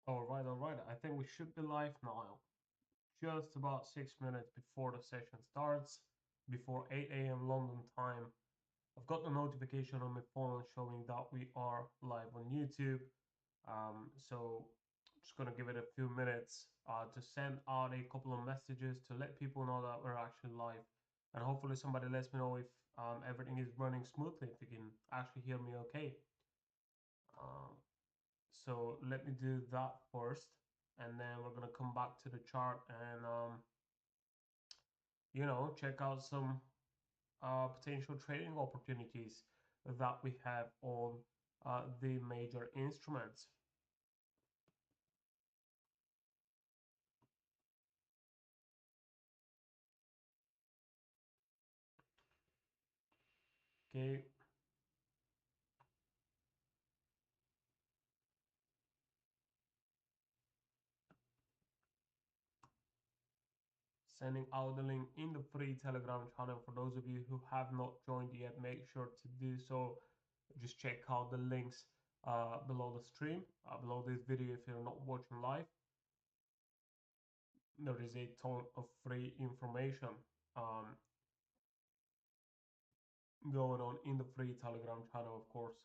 All right. I think we should be live now. Just about 6 minutes before the session starts, before 8 a.m. London time. I've got the notification on my phone showing that we are live on YouTube. So I'm just gonna give it a few minutes to send out a couple of messages to let people know that we're actually live, and hopefully somebody lets me know if everything is running smoothly, if you can actually hear me okay. Um, So let me do that first, and then we're gonna come back to the chart and check out some potential trading opportunities that we have on the major instruments. Okay, sending out the link in the free Telegram channel for those of you who have not joined yet. Make sure to do so. Just check out the links below the stream, below this video if you're not watching live. There is a ton of free information um, going on in the free Telegram channel, of course.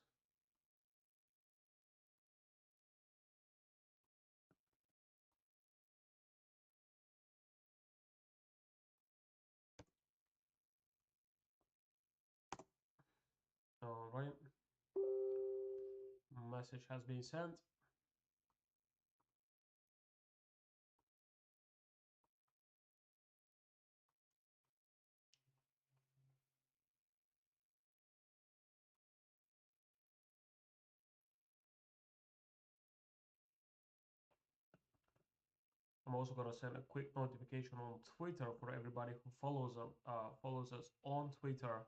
All right, message has been sent. I'm also gonna send a quick notification on Twitter for everybody who follows us on Twitter.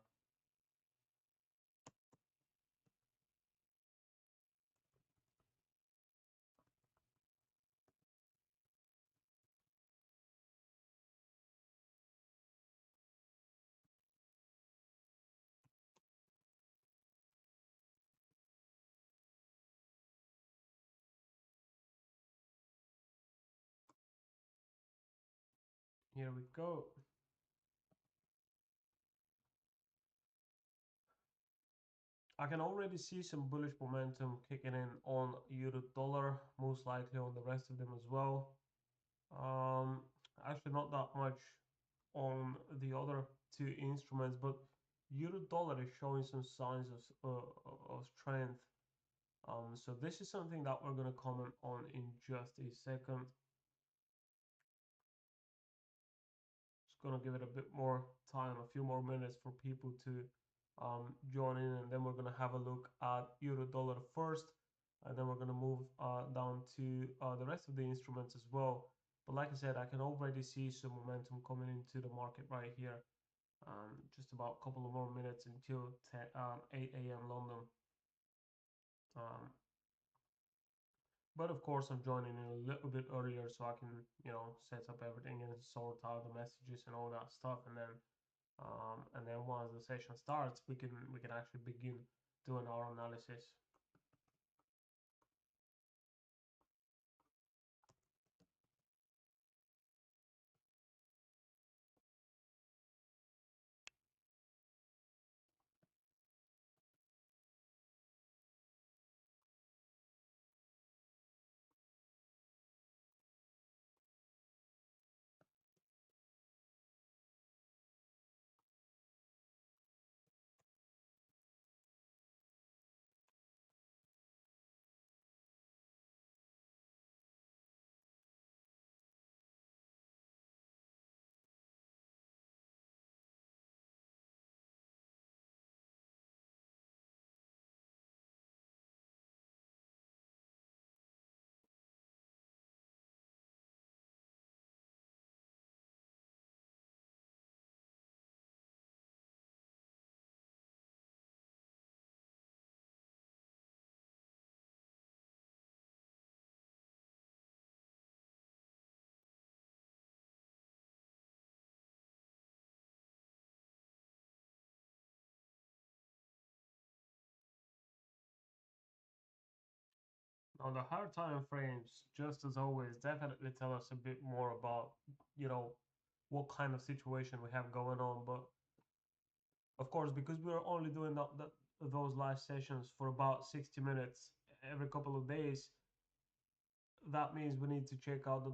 Here we go. I can already see some bullish momentum kicking in on euro dollar, most likely on the rest of them as well. Um, Actually, not that much on the other two instruments, but euro dollar is showing some signs of strength. So this is something that we're going to comment on in just a second. Just going to give it a bit more time, a few more minutes for people to join in, and then we're going to have a look at euro dollar first, and then we're going to move down to the rest of the instruments as well. But like I said, I can already see some momentum coming into the market right here. Just about a couple of more minutes until 8 a.m. London. Um, But of course, I'm joining in a little bit earlier so I can, set up everything and sort out the messages and all that stuff. And then once the session starts, we can actually begin doing our analysis. On the higher time frames, just as always, definitely tell us a bit more about, you know, what kind of situation we have going on. But of course, because we're only doing those live sessions for about 60 minutes every couple of days, that means we need to check out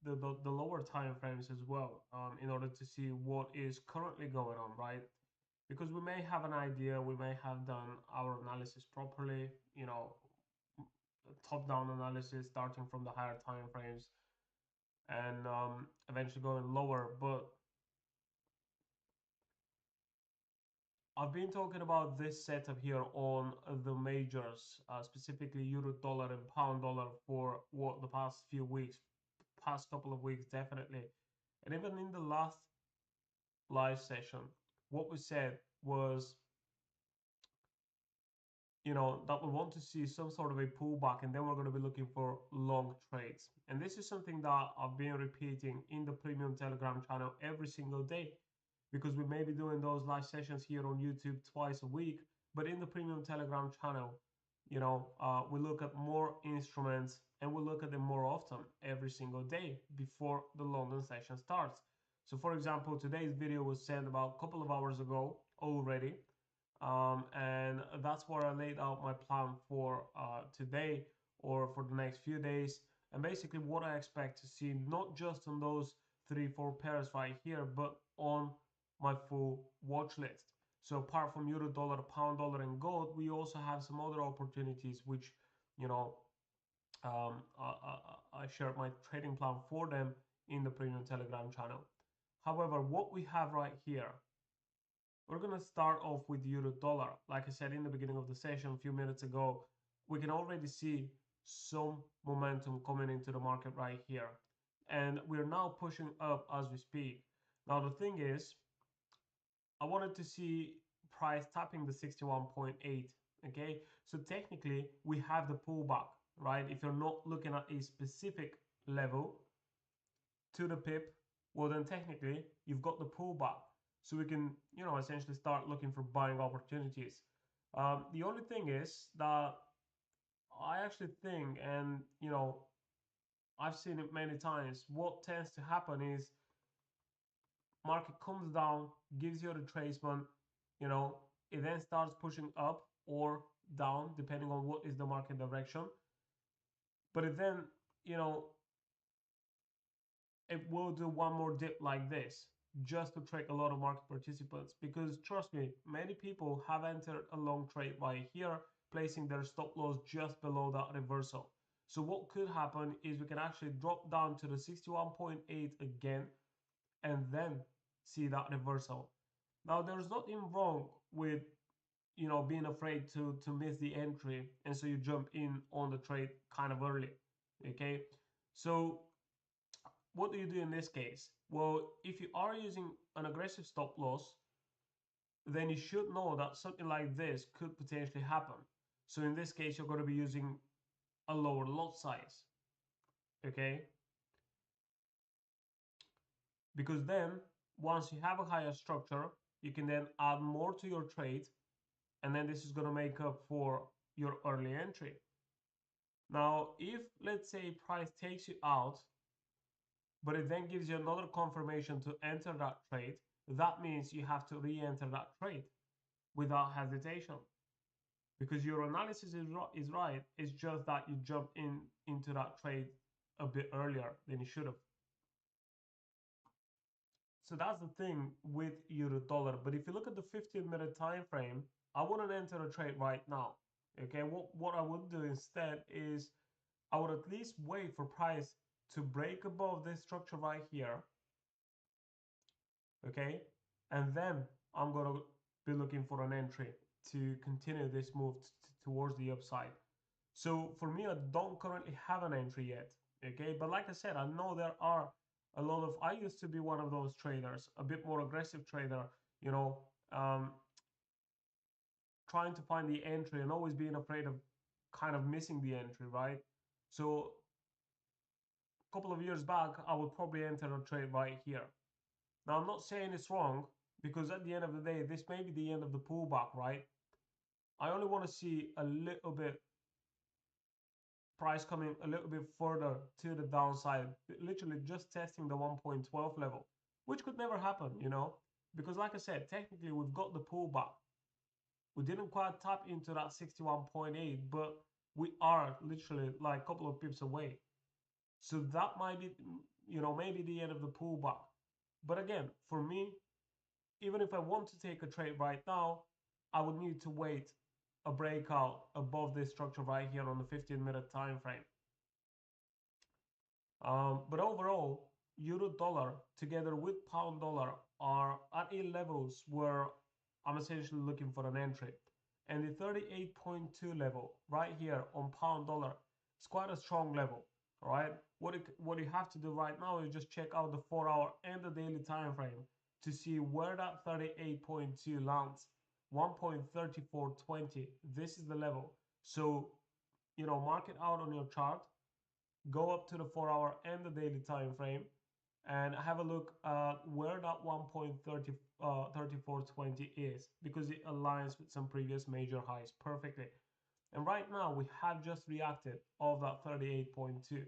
the lower time frames as well, in order to see what is currently going on, right? Because we may have an idea, we may have done our analysis properly, you know, top down analysis starting from the higher time frames and eventually going lower. But I've been talking about this setup here on the majors, specifically euro dollar and pound dollar for what the past few weeks, past couple of weeks, definitely. And even in the last live session, what we said was, you know, that we want to see some sort of a pullback, and then we're going to be looking for long trades. And this is something that I've been repeating in the premium Telegram channel every single day, because we may be doing those live sessions here on YouTube twice a week, but in the premium Telegram channel, you know, we look at more instruments and we look at them more often every single day before the London session starts. So for example, today's video was sent about a couple of hours ago already, and that's where I laid out my plan for today or for the next few days, and basically what I expect to see, not just on those 3-4 pairs right here, but on my full watch list. So apart from euro dollar, pound dollar, and gold, we also have some other opportunities which, you know, I shared my trading plan for them in the premium Telegram channel. However, what we have right here, we're going to start off with euro dollar. Like I said in the beginning of the session a few minutes ago, we can already see some momentum coming into the market right here. And we're now pushing up as we speak. Now, the thing is, I wanted to see price tapping the 61.8. Okay, so technically we have the pullback, right? If you're not looking at a specific level to the pip, well then technically you've got the pullback, so we can, you know, essentially start looking for buying opportunities. The only thing is that I actually think, and you know, I've seen it many times, what tends to happen is market comes down, gives you a retracement, you know, it then starts pushing up or down depending on what is the market direction, but it then, you know, it will do one more dip like this just to trick a lot of market participants, because trust me, many people have entered a long trade right here, placing their stop loss just below that reversal. So what could happen is we can actually drop down to the 61.8 again and then see that reversal. Now there's nothing wrong with, you know, being afraid to miss the entry, and so you jump in on the trade kind of early. Okay, so what do you do in this case? Well, if you are using an aggressive stop loss, then you should know that something like this could potentially happen. So in this case, you're going to be using a lower lot size, okay? Because then once you have a higher structure, you can then add more to your trade, and then this is going to make up for your early entry. Now, if let's say price takes you out, but it then gives you another confirmation to enter that trade, that means you have to re-enter that trade without hesitation, because your analysis is right. It's just that you jumped into that trade a bit earlier than you should have. So that's the thing with euro dollar. But if you look at the 15-minute time frame, I wouldn't enter a trade right now. Okay, what I would do instead is I would at least wait for price to break above this structure right here. Okay, and then I'm gonna be looking for an entry to continue this move towards the upside. So for me, I don't currently have an entry yet. Okay, but like I said, I know there are a lot of, I used to be one of those traders, a bit more aggressive trader, you know, trying to find the entry and always being afraid of kind of missing the entry, right? So a couple of years back, I would probably enter a trade right here. Now, I'm not saying it's wrong, because at the end of the day, this may be the end of the pullback, right? I only want to see a little bit price coming a little bit further to the downside, literally just testing the 1.12 level, which could never happen, you know, because like I said, technically we've got the pullback. We didn't quite tap into that 61.8, but we are literally like a couple of pips away. So that might be, you know, maybe the end of the pullback. But again, for me, even if I want to take a trade right now, I would need to wait a breakout above this structure right here on the 15-minute time frame. But overall, euro dollar together with pound dollar are at a levels where I'm essentially looking for an entry. And the 38.2 level right here on pound dollar is quite a strong level. All right. What you have to do right now is just check out the 4-hour and the daily time frame to see where that 38.2 lands. 1.3420. This is the level. So, you know, mark it out on your chart, go up to the 4-hour and the daily time frame, and have a look at where that 1.3420 is, because it aligns with some previous major highs perfectly. And right now we have just reacted of that 38.2.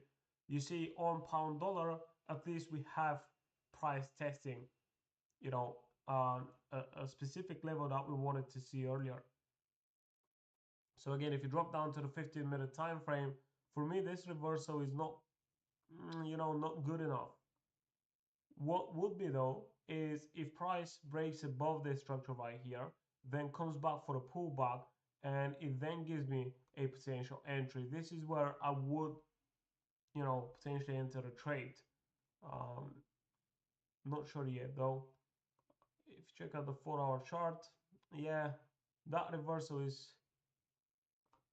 You see, on pound dollar, at least we have price testing, you know, a specific level that we wanted to see earlier. So again, if you drop down to the 15-minute time frame, for me this reversal is not, you know, not good enough. What would be though is if price breaks above this structure right here, then comes back for a pullback, and it then gives me a potential entry. This is where I would, you know, potentially enter a trade. Not sure yet though. If you check out the 4-hour chart, yeah, that reversal is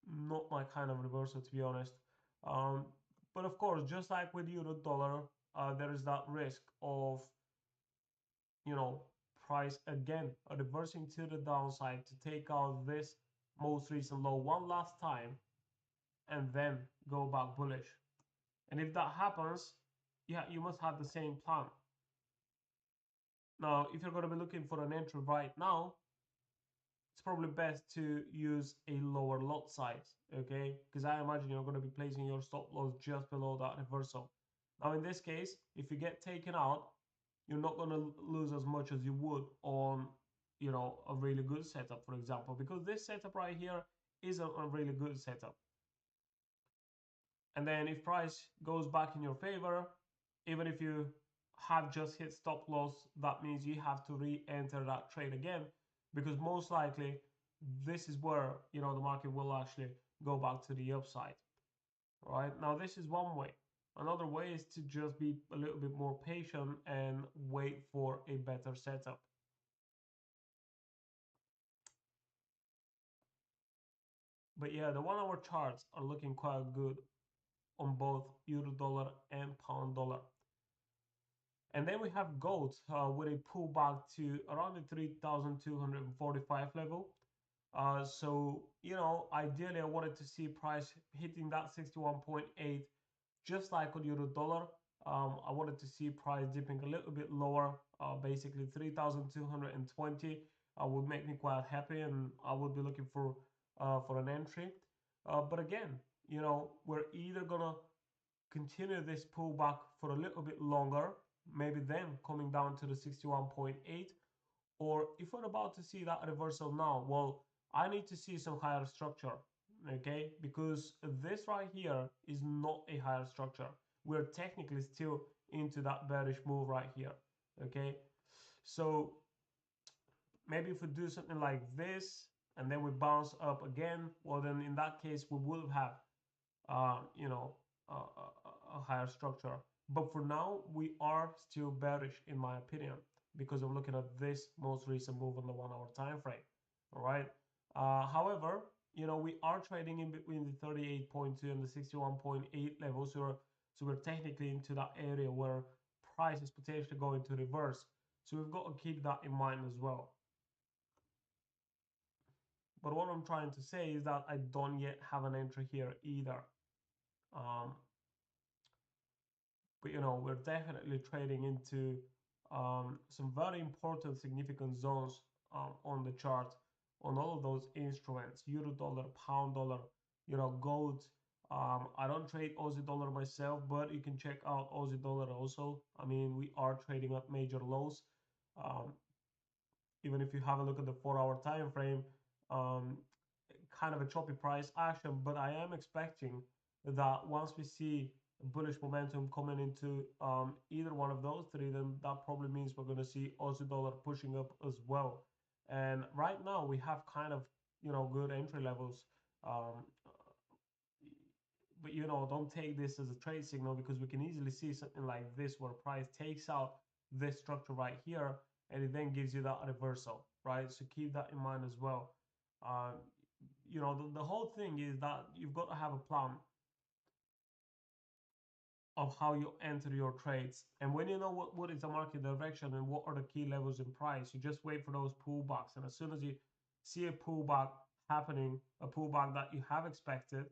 not my kind of reversal, to be honest. But of course, just like with euro dollar, there is that risk of, you know, price again reversing to the downside to take out this most recent low one last time and then go back bullish. And if that happens, yeah, you must have the same plan. Now, if you're going to be looking for an entry right now, it's probably best to use a lower lot size, okay? Because I imagine you're going to be placing your stop loss just below that reversal. Now, in this case, if you get taken out, you're not going to lose as much as you would on, you know, a really good setup, for example, because this setup right here is a really good setup. And then if price goes back in your favor, even if you have just hit stop loss, that means you have to re-enter that trade again, because most likely this is where, you know, the market will actually go back to the upside. Right now, this is one way. Another way is to just be a little bit more patient and wait for a better setup. But yeah, the 1-hour charts are looking quite good on both euro dollar and pound dollar. And then we have gold with a pullback to around the 3,245 level. So, you know, ideally I wanted to see price hitting that 61.8, just like on euro dollar. I wanted to see price dipping a little bit lower, basically 3,220 would make me quite happy, and I would be looking for an entry. But again, you know, we're either gonna continue this pullback for a little bit longer, maybe then coming down to the 61.8, or if we're about to see that reversal now, well, I need to see some higher structure, okay? Because this right here is not a higher structure. We're technically still into that bearish move right here, okay? So maybe if we do something like this and then we bounce up again, well, then in that case we will have you know, a higher structure. But for now, we are still bearish, in my opinion, because I'm looking at this most recent move on the 1-hour time frame. All right. However, you know, we are trading in between the 38.2 and the 61.8 levels, so we're technically into that area where price is potentially going to reverse. So we've got to keep that in mind as well. But what I'm trying to say is that I don't yet have an entry here either. But you know, we're definitely trading into some very important significant zones on the chart on all of those instruments: euro dollar, pound dollar, you know, gold, I don't trade Aussie dollar myself, but you can check out Aussie dollar also. I mean, we are trading at major lows. Um, Even if you have a look at the 4 hour time frame, um, kind of a choppy price action, but I am expecting that once we see bullish momentum coming into either one of those three, then that probably means we're going to see Aussie dollar pushing up as well. And right now we have kind of good entry levels. Um, but don't take this as a trade signal, because we can easily see something like this where price takes out this structure right here and it then gives you that reversal, right? So keep that in mind as well. um, the whole thing is that you've got to have a plan of how you enter your trades, and when you know what is the market direction and what are the key levels in price, you just wait for those pullbacks, and as soon as you see a pullback happening, a pullback that you have expected,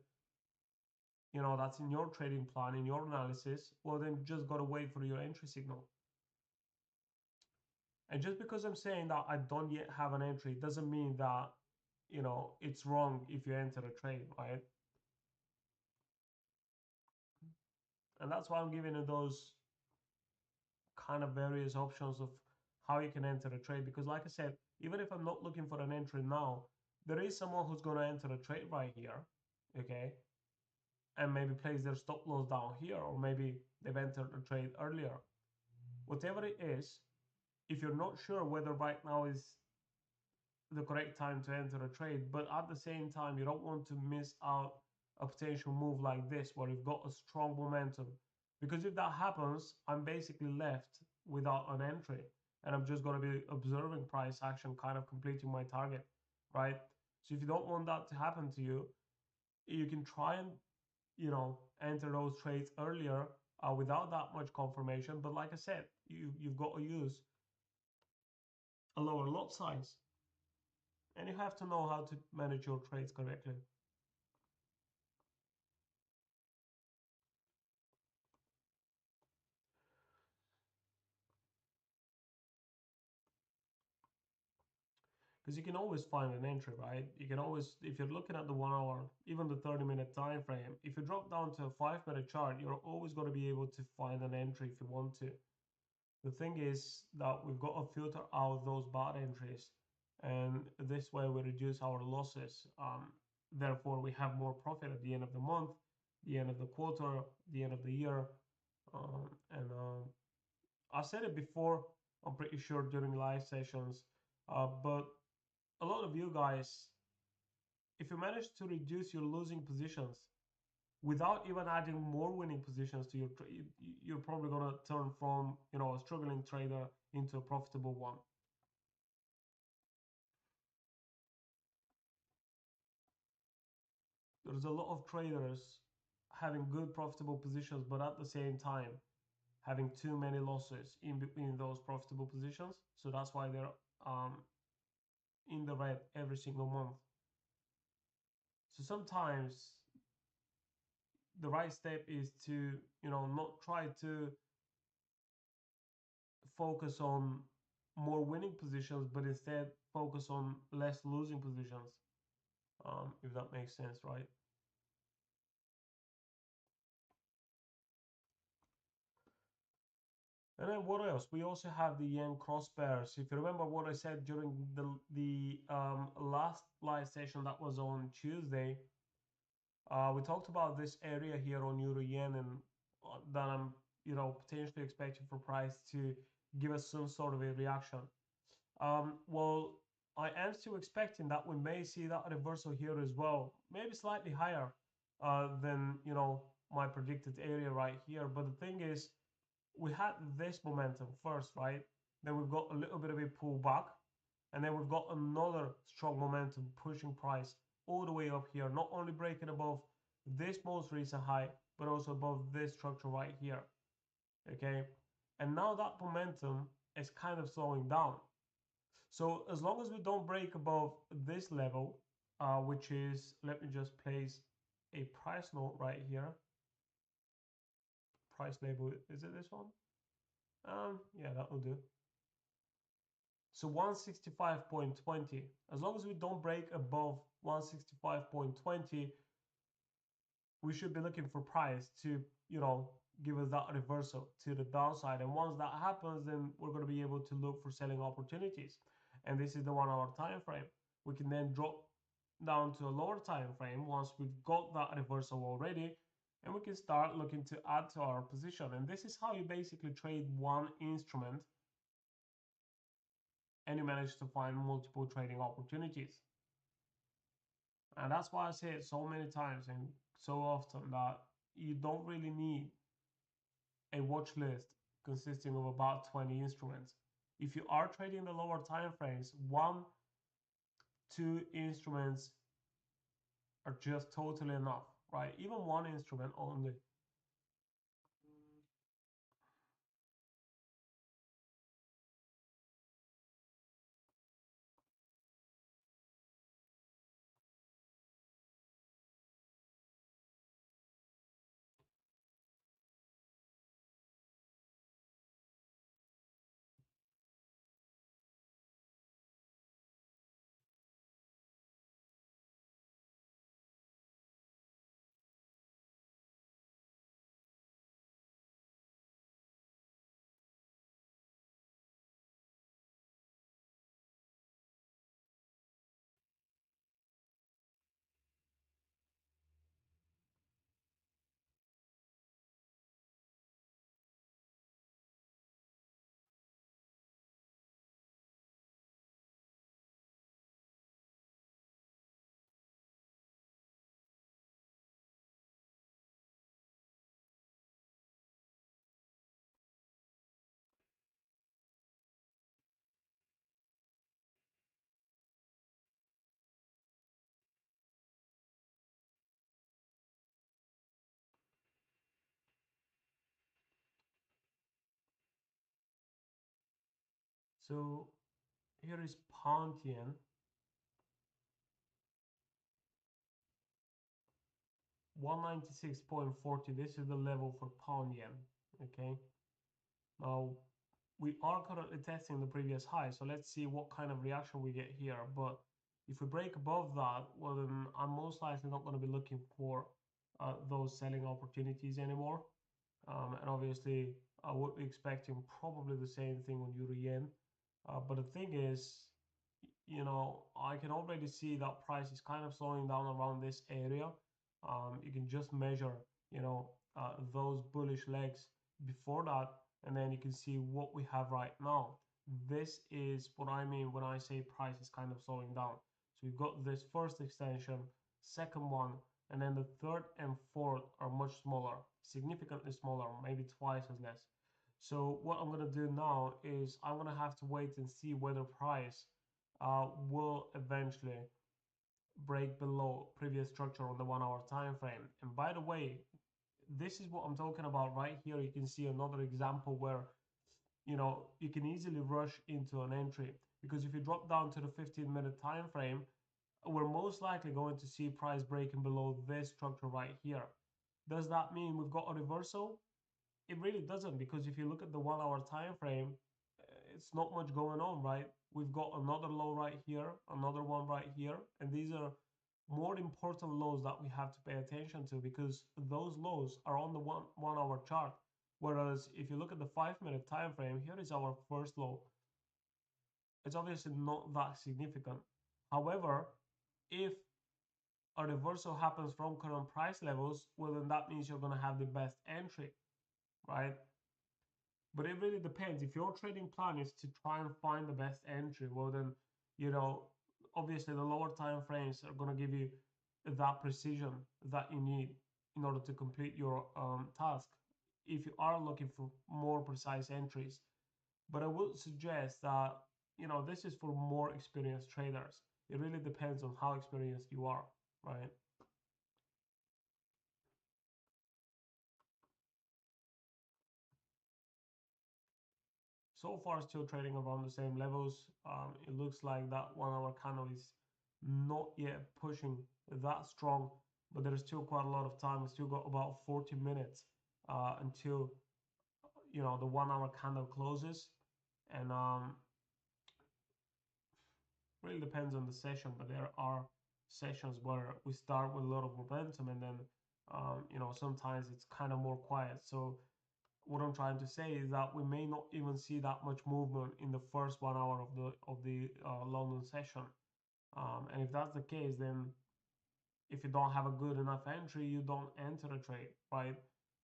that's in your trading plan, in your analysis, well, then just got to wait for your entry signal. And just because I'm saying that I don't yet have an entry doesn't mean that, it's wrong if you enter a trade, right? And that's why I'm giving you those kind of various options of how you can enter a trade. Because like I said, even if I'm not looking for an entry now, there is someone who's going to enter a trade right here, okay? And maybe place their stop loss down here, or maybe they've entered a trade earlier. Whatever it is, if you're not sure whether right now is the correct time to enter a trade, but at the same time, you don't want to miss out a potential move like this where you've got a strong momentum. Because if that happens, I'm basically left without an entry and I'm just going to be observing price action, kind of completing my target, right? So if you don't want that to happen to you, you can try and, enter those trades earlier without that much confirmation. But like I said, you've got to use a lower lot size. And you have to know how to manage your trades correctly. Because you can always find an entry, right? You can always, if you're looking at the 1 hour, even the 30-minute time frame, if you drop down to a 5-minute chart, you're always going to be able to find an entry if you want to. The thing is that we've got to filter out those bad entries, and this way we reduce our losses. Therefore, we have more profit at the end of the month, the end of the quarter, the end of the year. And I said it before, I'm pretty sure during live sessions, but a lot of you guys, if you manage to reduce your losing positions without even adding more winning positions to your trade, you're probably going to turn from a struggling trader into a profitable one. There's a lot of traders having good profitable positions, but at the same time having too many losses in between those profitable positions. So that's why they're in the red every single month. So sometimes the right step is to not try to focus on more winning positions, but instead focus on less losing positions, if that makes sense, right? And then what else? We also have the yen cross pairs. If you remember what I said during the last live session that was on Tuesday, we talked about this area here on euro yen, and that I'm potentially expecting for price to give us some sort of a reaction. Well, I am still expecting that we may see that reversal here as well, maybe slightly higher than my predicted area right here. But the thing is, we had this momentum first, right? Then we've got a little bit of a pullback, and then we've got another strong momentum pushing price all the way up here, not only breaking above this most recent high, but also above this structure right here. Okay, and now that momentum is kind of slowing down. So as long as we don't break above this level, which is, let me just place a price note right here. Price label, is it this one? Yeah, that will do. So 165.20, as long as we don't break above 165.20, we should be looking for price to, give us that reversal to the downside. And once that happens, then we're going to be able to look for selling opportunities. And this is the 1 hour time frame. We can then drop down to a lower time frame once we've got that reversal already, and we can start looking to add to our position. And this is how you basically trade one instrument and you manage to find multiple trading opportunities. And that's why I say it so many times and so often, that you don't really need a watch list consisting of about 20 instruments. If you are trading the lower time frames, one, two instruments are just totally enough, right? Even one instrument only. So here is pound yen, 196.40. This is the level for pound yen. Okay. Now we are currently testing the previous high, so let's see what kind of reaction we get here. But if we break above that, well, then I'm most likely not going to be looking for those selling opportunities anymore. And obviously, I would be expecting probably the same thing on euro yen. But the thing is, I can already see that price is kind of slowing down around this area. You can just measure, those bullish legs before that, and then you can see what we have right now. This is what I mean when I say price is kind of slowing down. So we've got this first extension, second one, and then the third and fourth are much smaller, significantly smaller, maybe twice as less. So what I'm going to do now is I'm going to have to wait and see whether price will eventually break below previous structure on the 1 hour time frame. And by the way, this is what I'm talking about right here. You can see another example where you can easily rush into an entry, because if you drop down to the 15-minute time frame, we're most likely going to see price breaking below this structure right here. Does that mean we've got a reversal? It really doesn't, because if you look at the 1 hour time frame, it's not much going on, right? We've got another low right here, another one right here, and these are more important lows that we have to pay attention to, because those lows are on the one hour chart. Whereas if you look at the 5 minute time frame, here is our first low. It's obviously not that significant. However, if a reversal happens from current price levels, well, then that means you're going to have the best entry, right? But it really depends. If your trading plan is to try and find the best entry, well, then, you know, obviously the lower time frames are going to give you that precision that you need in order to complete your task, if you are looking for more precise entries. But I would suggest that, this is for more experienced traders. It really depends on how experienced you are, right? So far, still trading around the same levels. It looks like that 1 hour candle is not yet pushing that strong, but there is still quite a lot of time. We still got about 40 minutes until the 1 hour candle closes, and really depends on the session. But there are sessions where we start with a lot of momentum, and then Sometimes it's kind of more quiet. So what I'm trying to say is that we may not even see that much movement in the first 1 hour of the London session. And if that's the case, then if you don't have a good enough entry, you don't enter a trade, right?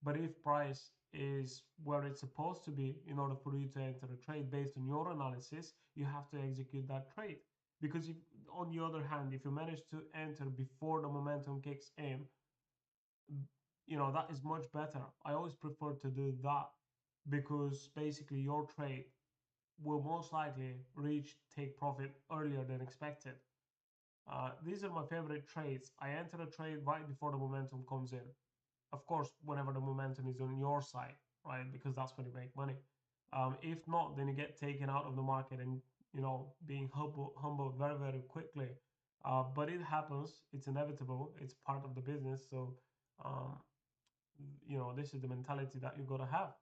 But if price is where it's supposed to be in order for you to enter a trade based on your analysis, you have to execute that trade. Because if, on the other hand, if you manage to enter before the momentum kicks in, that is much better. I always prefer to do that because basically your trade will most likely reach take profit earlier than expected. These are my favorite trades. I enter a trade right before the momentum comes in. Of course, whenever the momentum is on your side, right? Because that's when you make money. If not, then you get taken out of the market and being humbled very very quickly. But it happens. It's inevitable. It's part of the business. So um, this is the mentality that you gotta have.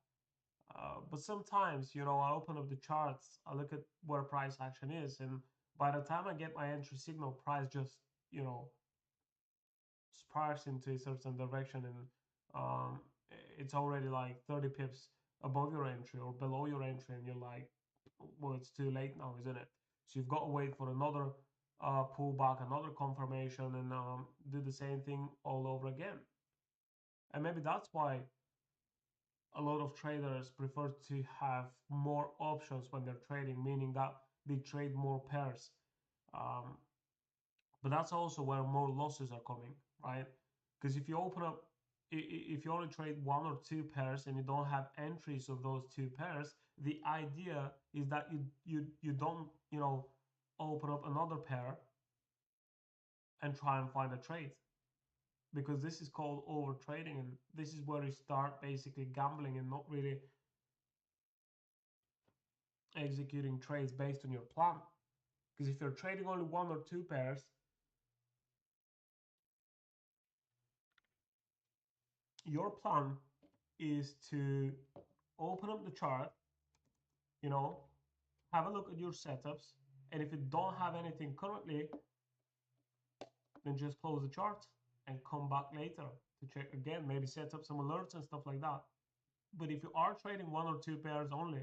But sometimes, I open up the charts, I look at where price action is, and by the time I get my entry signal, price just, you know, sparks into a certain direction, and um, it's already like 30 pips above your entry or below your entry, and you're like, well, it's too late now, isn't it? So you've got to wait for another pullback, another confirmation, and do the same thing all over again. And maybe that's why a lot of traders prefer to have more options when they're trading, meaning that they trade more pairs. Um, but that's also where more losses are coming, right? Because if you open up, if you only trade one or two pairs and you don't have entries of those two pairs, the idea is that you don't open up another pair and try and find a trade, because this is called over trading, and this is where you start basically gambling and not really executing trades based on your plan. Because if you're trading only one or two pairs, your plan is to open up the chart, you know, have a look at your setups, and if you don't have anything currently, then just close the chart and come back later to check again, maybe set up some alerts and stuff like that. But if you are trading one or two pairs only,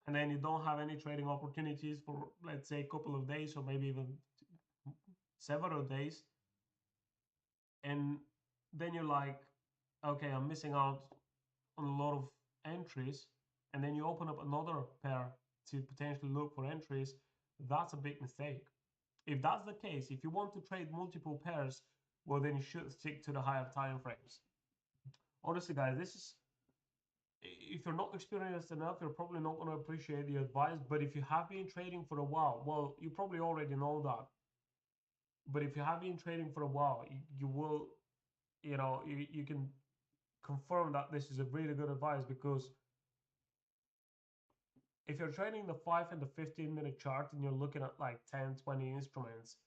and then you don't have any trading opportunities for, let's say, a couple of days or maybe even several days, and then you're like, okay, I'm missing out on a lot of entries, and then you open up another pair to potentially look for entries, that's a big mistake. If that's the case, if you want to trade multiple pairs, well, then you should stick to the higher time frames. Honestly, guys, this is, if you're not experienced enough, you're probably not going to appreciate the advice. But if you have been trading for a while, well, you probably already know that. But if you have been trading for a while, you will, you can confirm that this is a really good advice, because if you're trading the 5 and the 15-minute chart and you're looking at like 10, 20 instruments,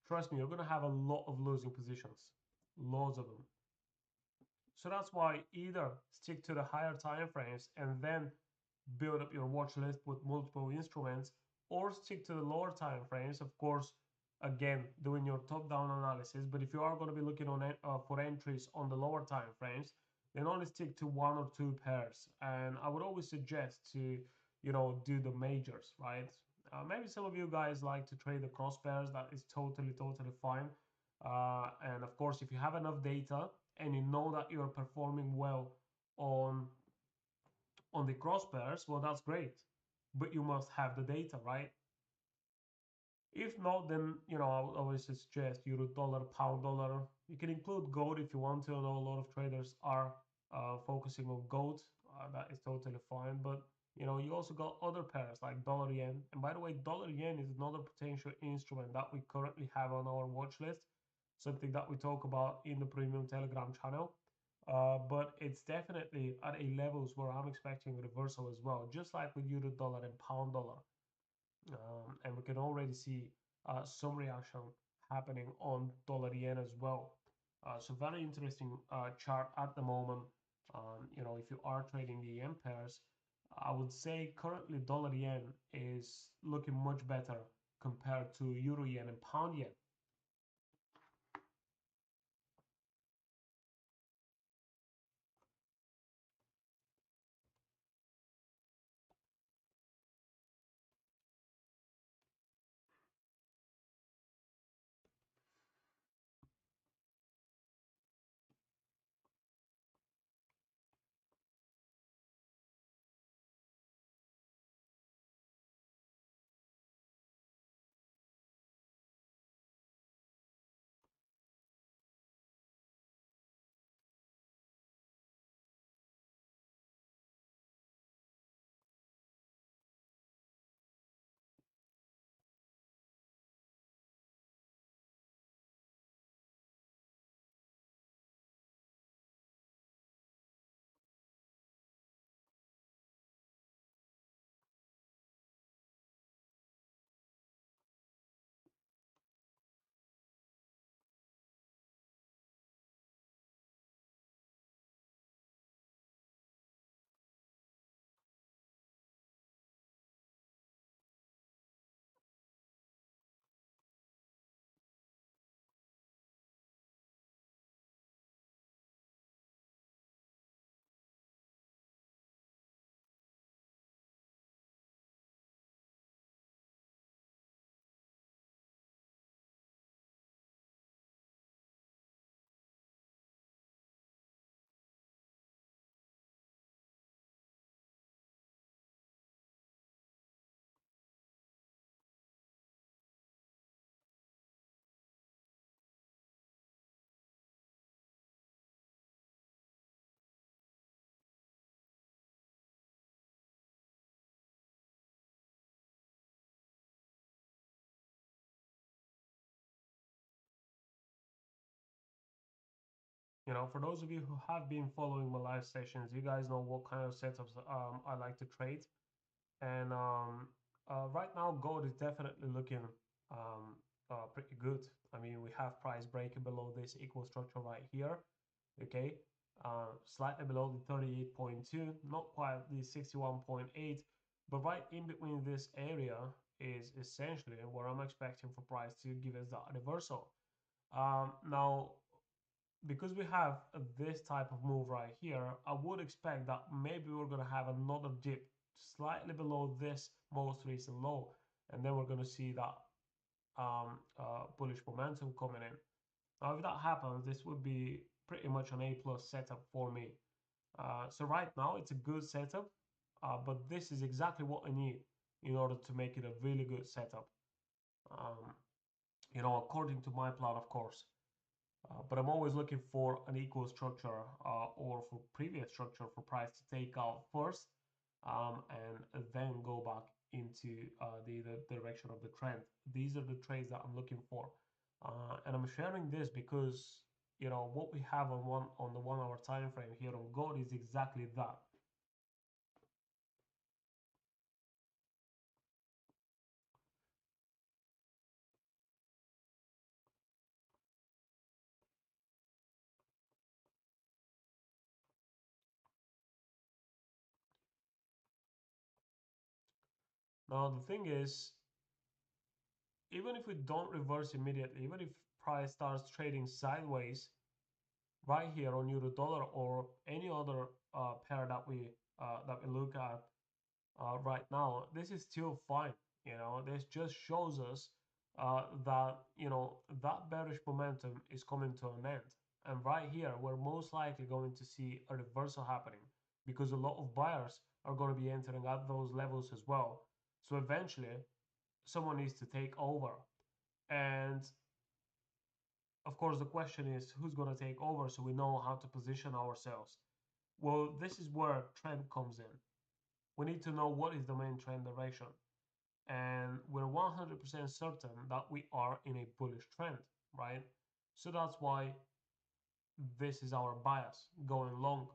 trust me, you're going to have a lot of losing positions, loads of them. So that's why either stick to the higher time frames and then build up your watch list with multiple instruments, or stick to the lower time frames, of course, again doing your top down analysis. But if you are going to be looking on for entries on the lower time frames, then only stick to one or two pairs. And I would always suggest to do the majors, right? Maybe some of you guys like to trade the cross pairs. That is totally fine. And of course, if you have enough data and you know that you're performing well on the cross pairs, well, that's great, but you must have the data, right? If not, then I would always suggest euro dollar, pound dollar. You can include gold if you want to. I know a lot of traders are focusing on gold. That is totally fine, but you also got other pairs like dollar yen. And by the way, dollar yen is another potential instrument that we currently have on our watch list, something that we talk about in the premium Telegram channel. But it's definitely at a levels where I'm expecting a reversal as well, just like with euro dollar and pound dollar. And we can already see some reaction happening on dollar yen as well. So very interesting chart at the moment. If you are trading the yen pairs, I would say currently dollar yen is looking much better compared to euro yen and pound yen. For those of you who have been following my live sessions, you guys know what kind of setups I like to trade. And right now, gold is definitely looking pretty good. I mean, we have price breaking below this equal structure right here. Okay, slightly below the 38.2, not quite the 61.8, but right in between this area is essentially where I'm expecting for price to give us that reversal. Now, because we have this type of move right here, I would expect that maybe we're going to have another dip slightly below this most recent low, and then we're going to see that bullish momentum coming in. Now, if that happens, this would be pretty much an A plus setup for me. So right now, it's a good setup, but this is exactly what I need in order to make it a really good setup. Um, according to my plan, of course. But I'm always looking for an equal structure or for previous structure for price to take out first and then go back into the direction of the trend. These are the trades that I'm looking for. And I'm sharing this because what we have on the 1 hour time frame here on gold is exactly that. Now the thing is, even if we don't reverse immediately, even if price starts trading sideways right here on euro dollar or any other pair that we look at right now, this is still fine. This just shows us that that bearish momentum is coming to an end, and right here we're most likely going to see a reversal happening because a lot of buyers are going to be entering at those levels as well. So eventually someone needs to take over, and of course the question is who's going to take over so we know how to position ourselves. Well, this is where trend comes in. We need to know what is the main trend direction, and we're 100% certain that we are in a bullish trend, right? So that's why this is our bias going long.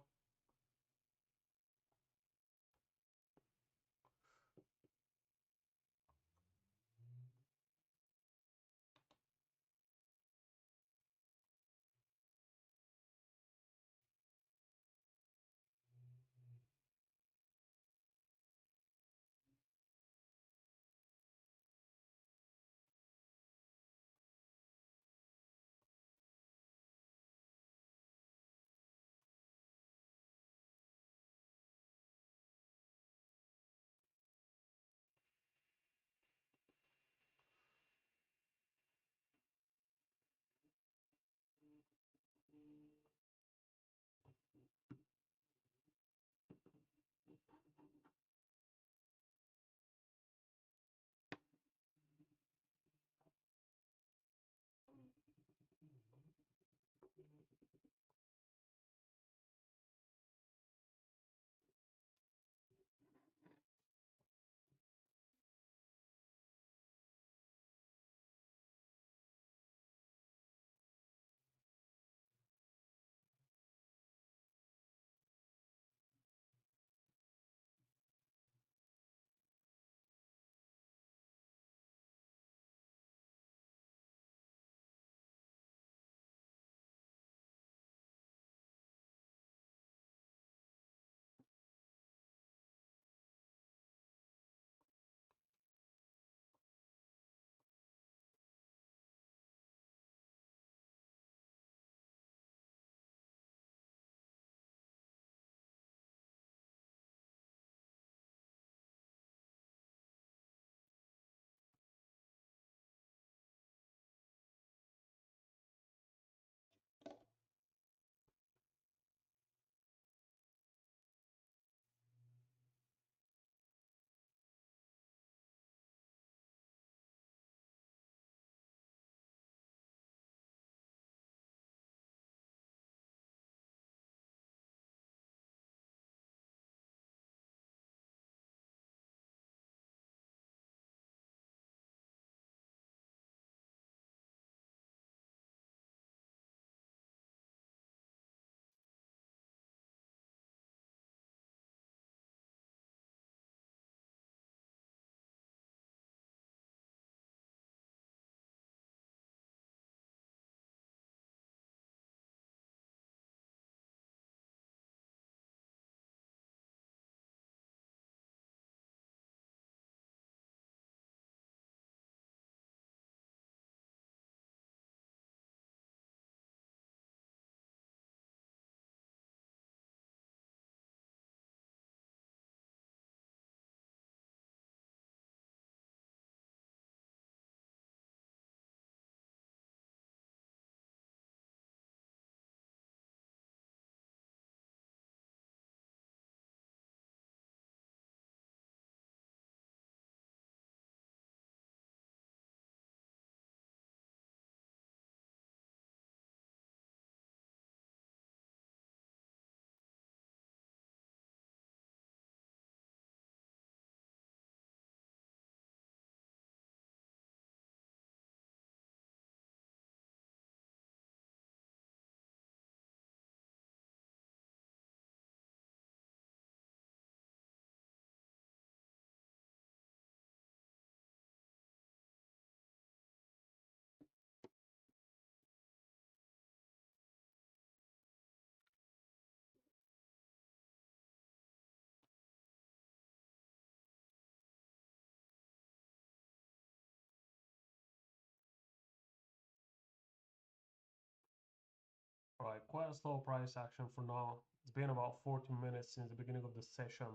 right, quite a slow price action for now. It's been about 14 minutes since the beginning of the session.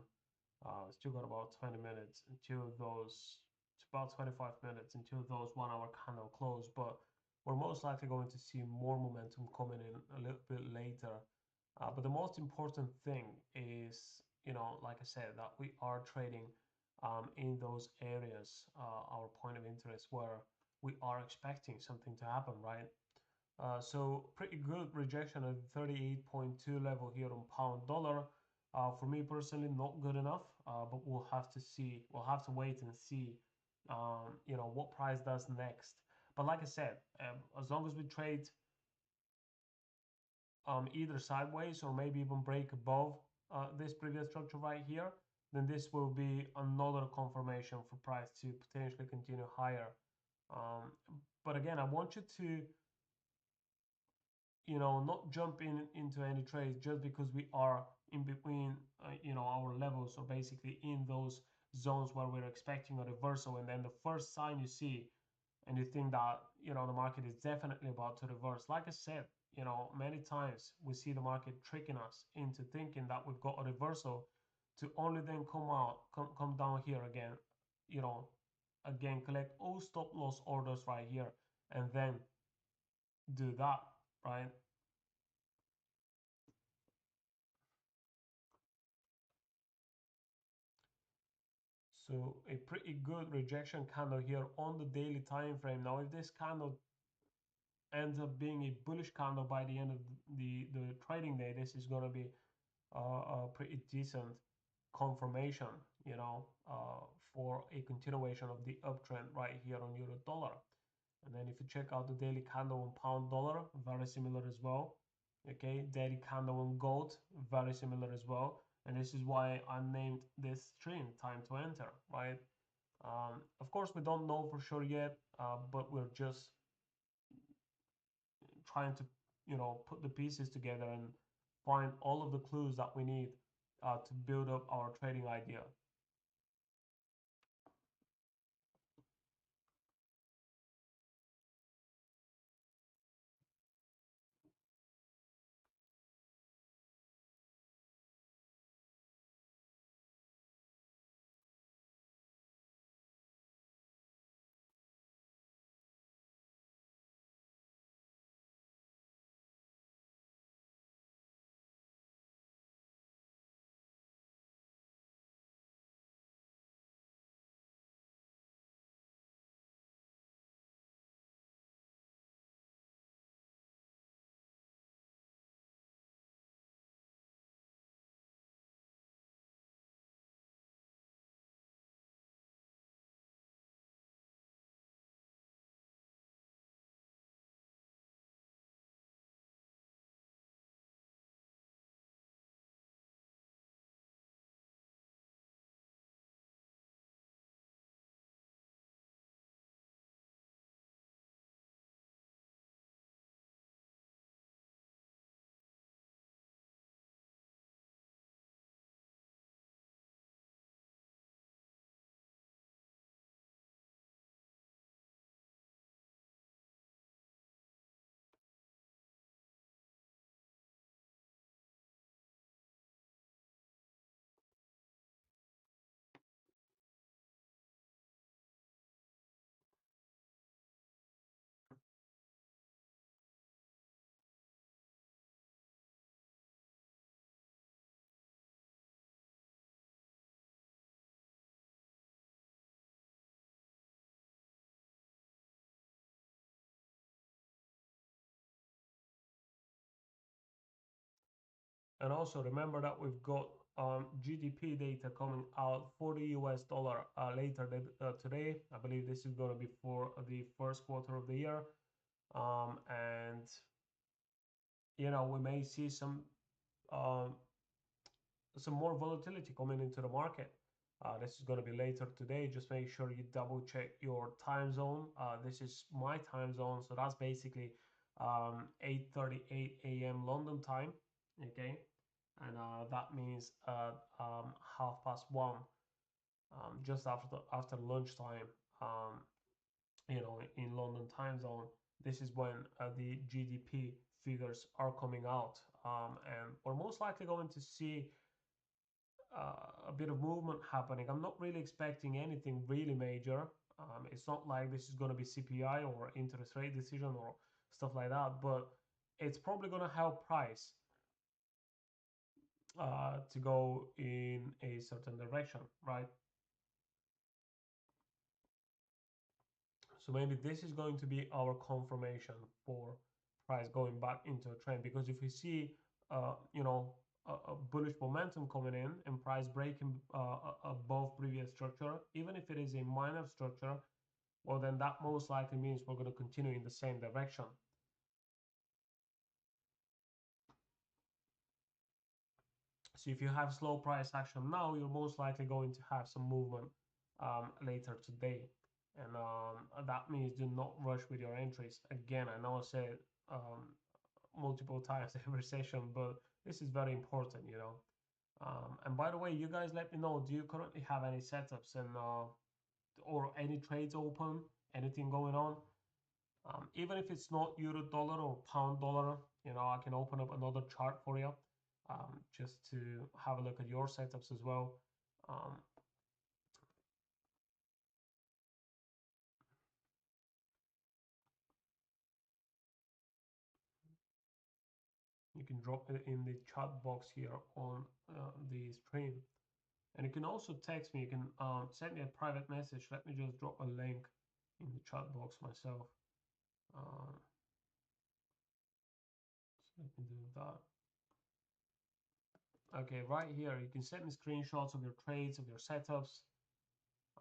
Still got about 20 minutes until those, it's about 25 minutes until those 1 hour candle close, but we're most likely going to see more momentum coming in a little bit later. But the most important thing is, like I said, that we are trading in those areas, our point of interest, where we are expecting something to happen, right? So pretty good rejection at 38.2 level here on pound dollar. For me personally, not good enough, but we'll have to see. We'll have to wait and see, what price does next. But like I said, as long as we trade either sideways or maybe even break above this previous structure right here, then this will be another confirmation for price to potentially continue higher. Um, but again, I want you to not jump into any trades just because we are in between, our levels, or basically in those zones where we're expecting a reversal, and then the first sign you see and you think that, the market is definitely about to reverse. Like I said, many times we see the market tricking us into thinking that we've got a reversal to only then come down here again, again, collect all stop loss orders right here and then do that, right? So a pretty good rejection candle here on the daily time frame. Now, if this candle ends up being a bullish candle by the end of the trading day, this is going to be a pretty decent confirmation, for a continuation of the uptrend right here on euro dollar. And then if you check out the daily candle on pound dollar, very similar as well. Okay, daily candle on gold, very similar as well. And this is why I named this stream time to enter, right? Of course, we don't know for sure yet, but we're just trying to, put the pieces together and find all of the clues that we need to build up our trading idea. And also remember that we've got GDP data coming out for the US dollar later today. I believe this is going to be for the first quarter of the year. And, we may see um, some more volatility coming into the market. This is going to be later today. Just make sure you double check your time zone. This is my time zone, so that's basically 8:38 a.m. London time. Okay, and that means 1:30, just after lunchtime. In London time zone. This is when the GDP figures are coming out, and we're most likely going to see a bit of movement happening. I'm not really expecting anything really major. It's not like this is going to be CPI or interest rate decision or stuff like that, but it's probably going to help price to go in a certain direction, right? So maybe this is going to be our confirmation for price going back into a trend, because if we see, you know, a bullish momentum coming in and price breaking above previous structure, even if it is a minor structure, well, then that most likely means we're going to continue in the same direction. So if you have slow price action now, you're most likely going to have some movement later today. And that means do not rush with your entries. Again, I know I said multiple times every session, but this is very important, you know. And by the way, you guys let me know, do you currently have any setups and or any trades open, anything going on? Even if it's not euro dollar or pound dollar, you know, I can open up another chart for you, just to have a look at your setups as well. Um, you can drop it in the chat box here on the stream. And you can also text me. You can send me a private message. Let me just drop a link in the chat box myself. So let me do that. Okay, right here, you can send me screenshots of your trades, of your setups,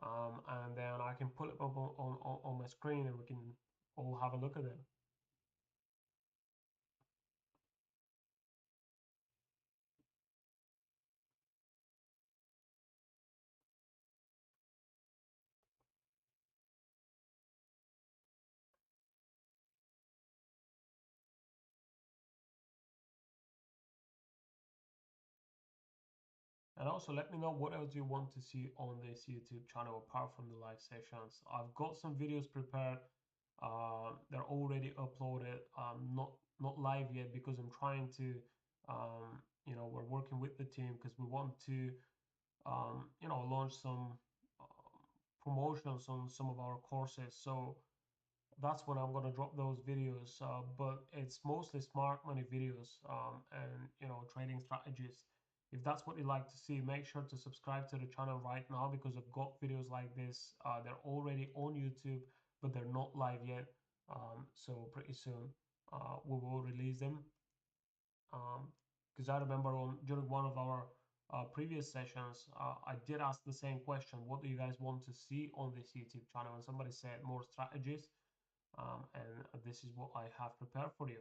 and then I can pull it up on my screen and we can all have a look at it. And also let me know what else you want to see on this YouTube channel apart from the live sessions. I've got some videos prepared. They're already uploaded. Not live yet because I'm trying to, you know, we're working with the team because we want to, you know, launch some promotions on some of our courses. So that's when I'm gonna drop those videos. But it's mostly smart money videos and you know, trading strategies. If that's what you like to see, make sure to subscribe to the channel right now because I've got videos like this. They're already on YouTube, but they're not live yet. So pretty soon we will release them. Because I remember during one of our previous sessions, I did ask the same question: what do you guys want to see on this YouTube channel? And somebody said more strategies. And this is what I have prepared for you.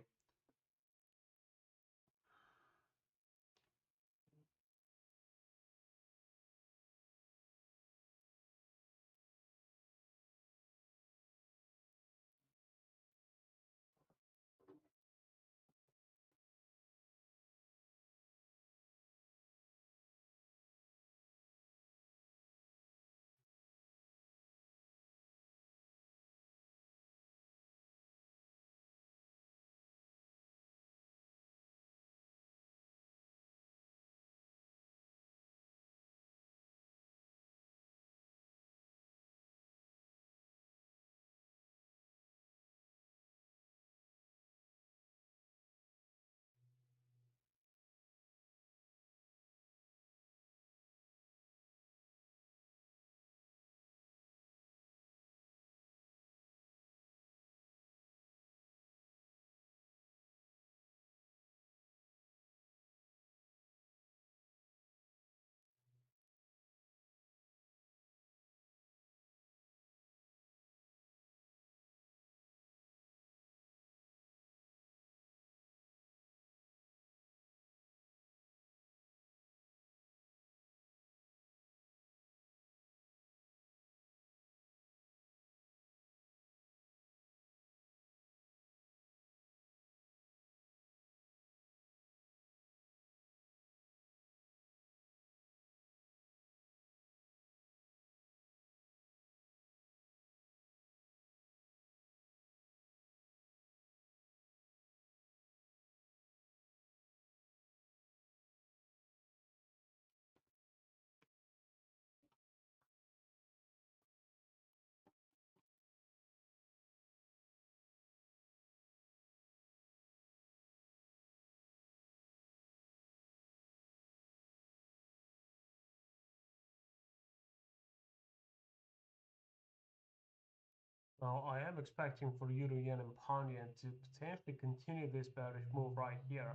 Now, I am expecting for euro yen and pound yen to potentially continue this bearish move right here.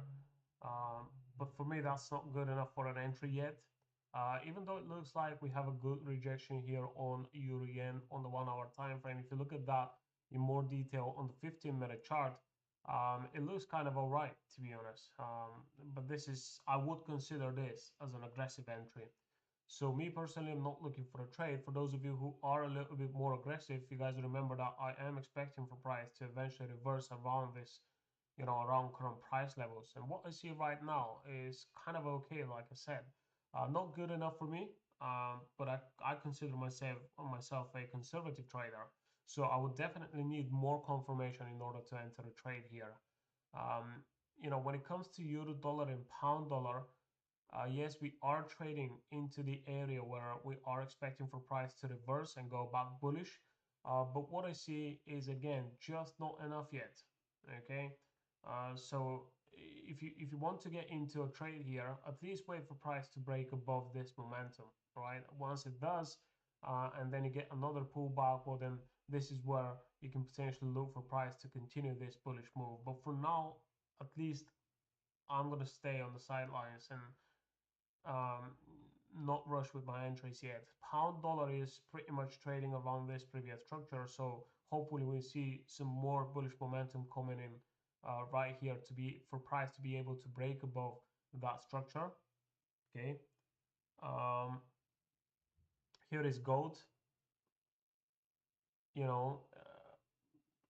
But for me, that's not good enough for an entry yet. Even though it looks like we have a good rejection here on euro yen on the 1 hour time frame, if you look at that in more detail on the 15-minute chart, it looks kind of all right, to be honest. But I would consider this as an aggressive entry. So me personally, I'm not looking for a trade. For those of you who are a little bit more aggressive, you guys remember that I am expecting for price to eventually reverse around this, around current price levels. And what I see right now is kind of okay, like I said. Not good enough for me, but I consider myself a conservative trader. So I would definitely need more confirmation in order to enter a trade here. When it comes to euro dollar and pound dollar, yes, we are trading into the area where we are expecting for price to reverse and go back bullish. But what I see is again just not enough yet. Okay, so if you want to get into a trade here, at least wait for price to break above this momentum. Right, once it does, and then you get another pullback, well then this is where you can potentially look for price to continue this bullish move. But for now, at least I'm gonna stay on the sidelines and um, not rush with my entries yet. Pound dollar is pretty much trading around this previous structure, so hopefully we see some more bullish momentum coming in right here for price to be able to break above that structure. Okay. Um, Here is gold.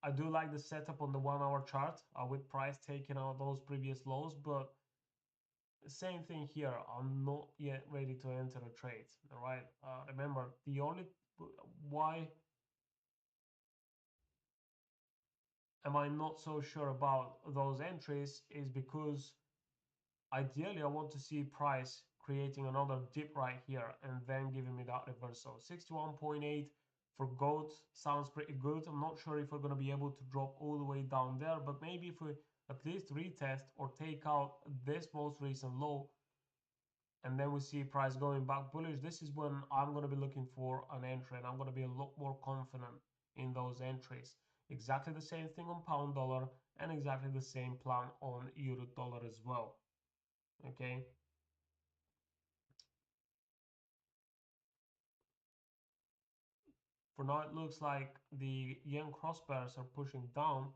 I do like the setup on the 1 hour chart with price taking out those previous lows, but same thing here. I'm not yet ready to enter a trade. All right. Remember, the only why am I not so sure about those entries is because ideally I want to see price creating another dip right here and then giving me that reversal. 61.8 for gold sounds pretty good. I'm not sure if we're going to be able to drop all the way down there, but maybe if we at least retest or take out this most recent low, and then we see price going back bullish, this is when I'm going to be looking for an entry, and I'm going to be a lot more confident in those entries. Exactly the same thing on pound dollar, and exactly the same plan on euro dollar as well. Okay. For now, it looks like the yen cross pairs are pushing down,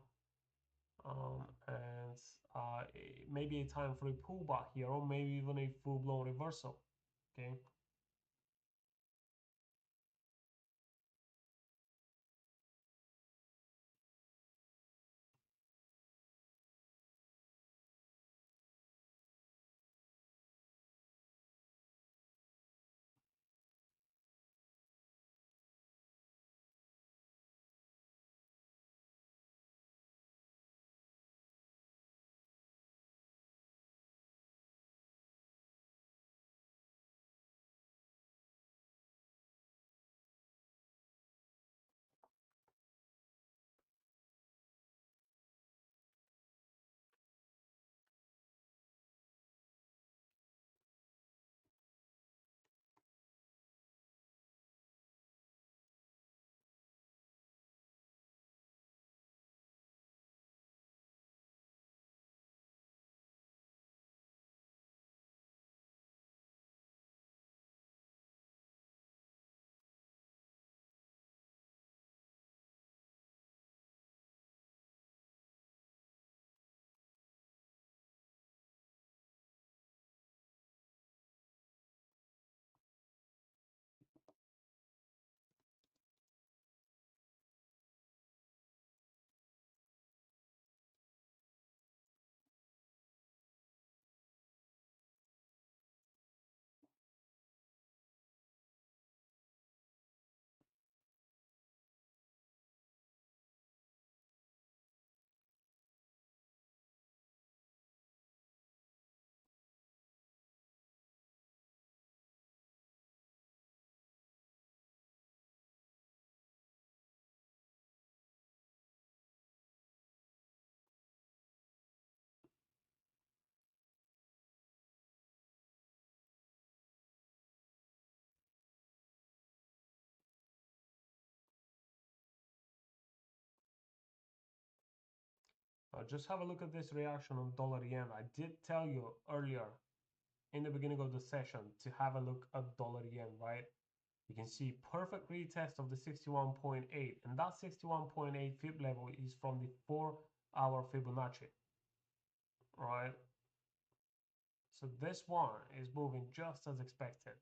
and maybe a time for a pullback here, or maybe even a full-blown reversal. Okay. Just have a look at this reaction on dollar yen. I did tell you earlier in the beginning of the session to have a look at dollar yen, right? You can see perfect retest of the 61.8, and that 61.8 Fib level is from the 4-hour Fibonacci, right? So this one is moving just as expected.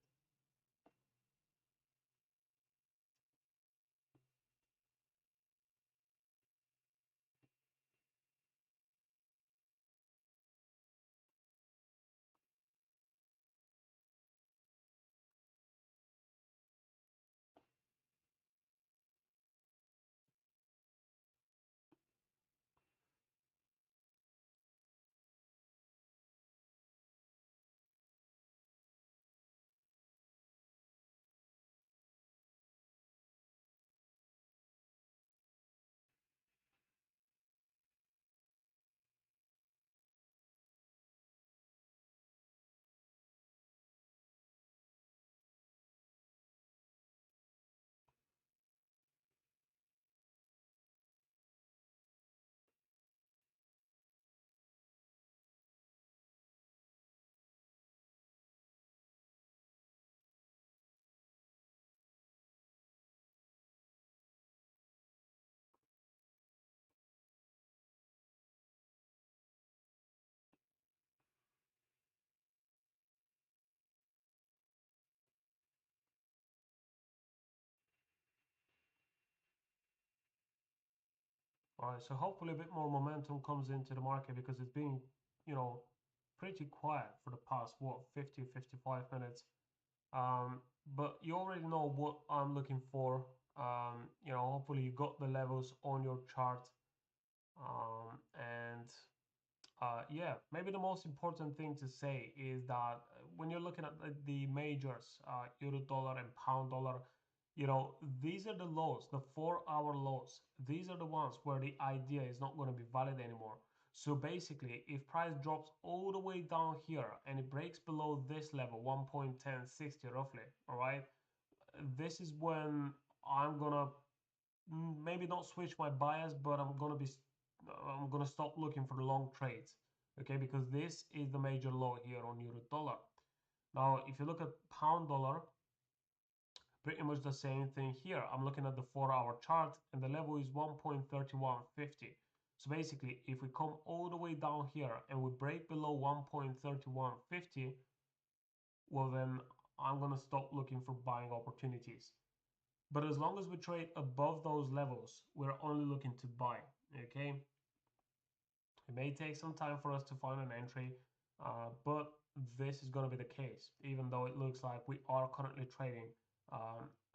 All right, so hopefully a bit more momentum comes into the market because it's been, you know, pretty quiet for the past, what, 50, 55 minutes. But you already know what I'm looking for. You know, hopefully you got the levels on your chart. And yeah, maybe the most important thing to say is that when you're looking at the majors, euro dollar and pound dollar, you know, these are the lows, the 4-hour lows. These are the ones where the idea is not going to be valid anymore. So basically, if price drops all the way down here and it breaks below this level, 1.1060 roughly, all right, this is when I'm gonna maybe not switch my bias, but I'm gonna stop looking for the long trades, okay? Because this is the major low here on euro dollar. Now, if you look at pound dollar, pretty much the same thing here. I'm looking at the 4-hour chart, and the level is 1.3150. So basically, if we come all the way down here and we break below 1.3150, well then I'm gonna stop looking for buying opportunities. But as long as we trade above those levels, we're only looking to buy, okay? It may take some time for us to find an entry, but this is going to be the case, even though it looks like we are currently trading,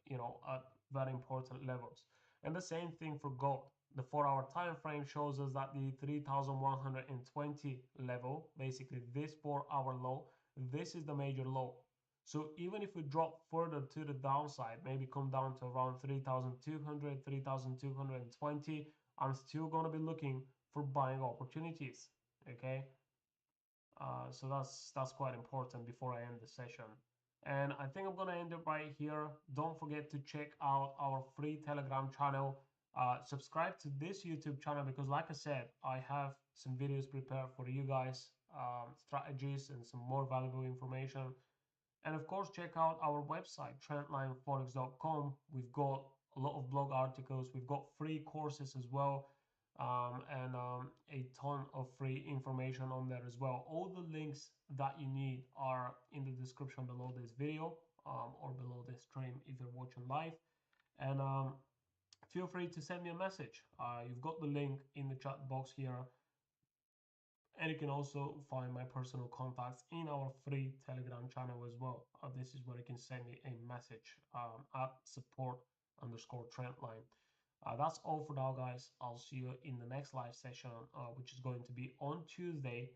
you know, at very important levels. And the same thing for gold. The 4-hour time frame shows us that the 3,120 level, basically this 4-hour low, this is the major low. So even if we drop further to the downside, maybe come down to around 3,200, 3,220, I'm still going to be looking for buying opportunities. Okay, so that's quite important before I end the session. And I think I'm gonna end it right here. Don't forget to check out our free Telegram channel. Subscribe to this YouTube channel because, like I said, I have some videos prepared for you guys, strategies and some more valuable information. And of course, check out our website, trendlineforex.com. We've got a lot of blog articles. We've got free courses as well, and a ton of free information on there as well. All the links that you need are in the description below this video, or below this stream if you're watching live. And feel free to send me a message. You've got the link in the chat box here. And you can also find my personal contacts in our free Telegram channel as well. This is where you can send me a message at support_trendline. That's all for now, guys. I'll see you in the next live session, which is going to be on Tuesday,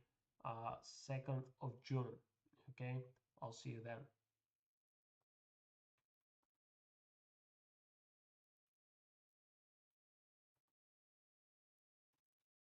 2nd of June. Okay, I'll see you then.